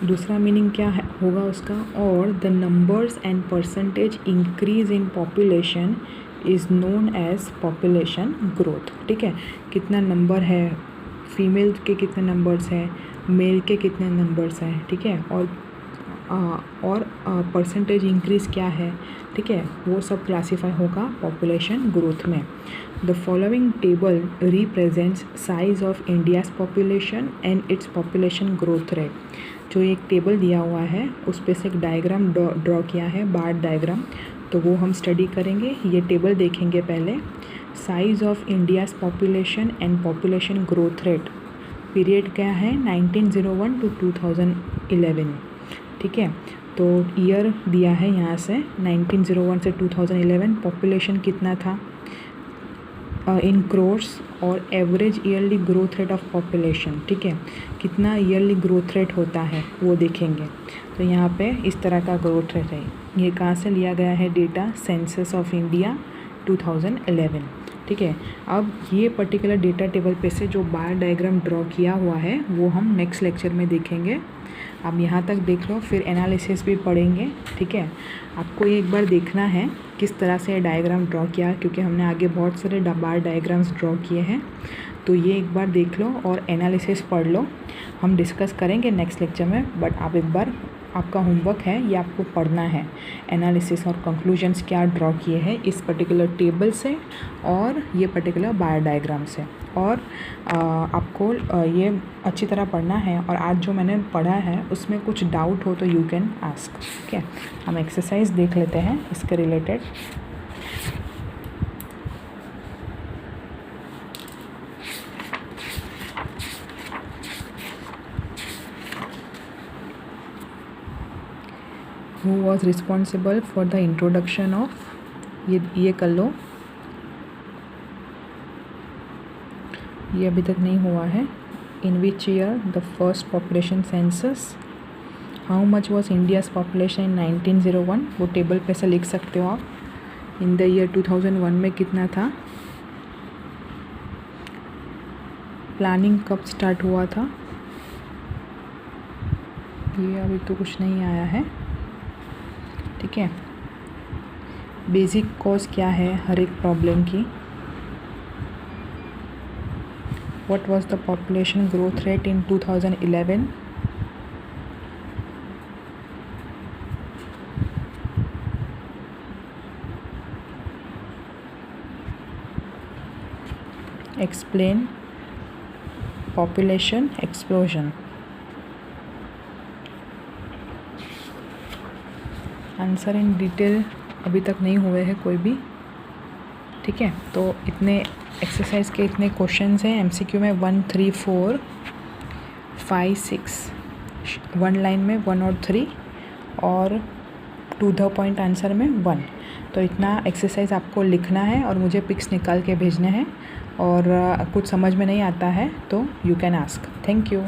दूसरा मीनिंग क्या है होगा उसका, और the numbers and percentage increase in population is known as population growth. ठीक है, कितना नंबर है, फीमेल के कितने नंबर्स हैं, मेल के कितने नंबर्स हैं, ठीक है, और परसेंटेज इंक्रीज़ क्या है, ठीक है, वो सब क्लासीफाई होगा पॉपुलेशन ग्रोथ में। The following table represents size of India's population and its population growth rate. जो एक टेबल दिया हुआ है उस पर से एक डायग्राम ड्रॉ किया है, बार डायग्राम, तो वो हम स्टडी करेंगे। ये टेबल देखेंगे पहले। Size of India's population and population growth rate, period क्या है 1901 टू 2011, ठीक है। तो ईयर दिया है यहाँ से 1901 से 2011, पॉपुलेशन कितना था इन क्रोर्स, और average yearly growth rate of population, ठीक है, कितना ईयरली ग्रोथ रेट होता है वो देखेंगे। तो यहाँ पे इस तरह का ग्रोथ रेट है। ये कहाँ से लिया गया है डेटा, सेंसस ऑफ इंडिया 2011, ठीक है। अब ये पर्टिकुलर डेटा टेबल पे से जो बार डायग्राम ड्रॉ किया हुआ है वो हम नेक्स्ट लेक्चर में देखेंगे। अब यहाँ तक देख लो, फिर एनालिसिस भी पढ़ेंगे, ठीक है। आपको ये एक बार देखना है किस तरह से डायग्राम ड्रॉ किया, क्योंकि हमने आगे बहुत सारे बार डायग्राम्स ड्रॉ किए हैं। तो ये एक बार देख लो और एनालिसिस पढ़ लो, हम डिस्कस करेंगे नेक्स्ट लेक्चर में। बट आप एक बार, आपका होमवर्क है ये आपको पढ़ना है, एनालिसिस और कंक्लूजन्स क्या ड्रॉ किए हैं इस पर्टिकुलर टेबल से और ये पर्टिकुलर बार डायग्राम से। और आपको ये अच्छी तरह पढ़ना है। और आज जो मैंने पढ़ा है उसमें कुछ डाउट हो तो यू कैन आस्क, ठीक है। हम एक्सरसाइज देख लेते हैं इसके related. Who was responsible for the introduction of, ये कर लो, ये अभी तक नहीं हुआ है। In which year the first population census, how much was India's population in 1901, वो टेबल पे से लिख सकते हो आप। इन द ईयर 2001 में कितना था, प्लानिंग कब स्टार्ट हुआ था, ये अभी तो कुछ नहीं आया है, ठीक है। बेसिक कॉज क्या है हर एक प्रॉब्लम की, what was the population growth rate in 2011, explain population explosion. Answer in detail अभी तक नहीं हुए हैं कोई भी, ठीक है। तो इतने एक्सरसाइज के इतने क्वेश्चंस हैं एमसीक्यू में, 1, 3, 4, 5, 6, 1 लाइन में 1 और 3, और टू द पॉइंट आंसर में 1। तो इतना एक्सरसाइज आपको लिखना है और मुझे पिक्स निकाल के भेजने हैं। और कुछ समझ में नहीं आता है तो you can ask. Thank you.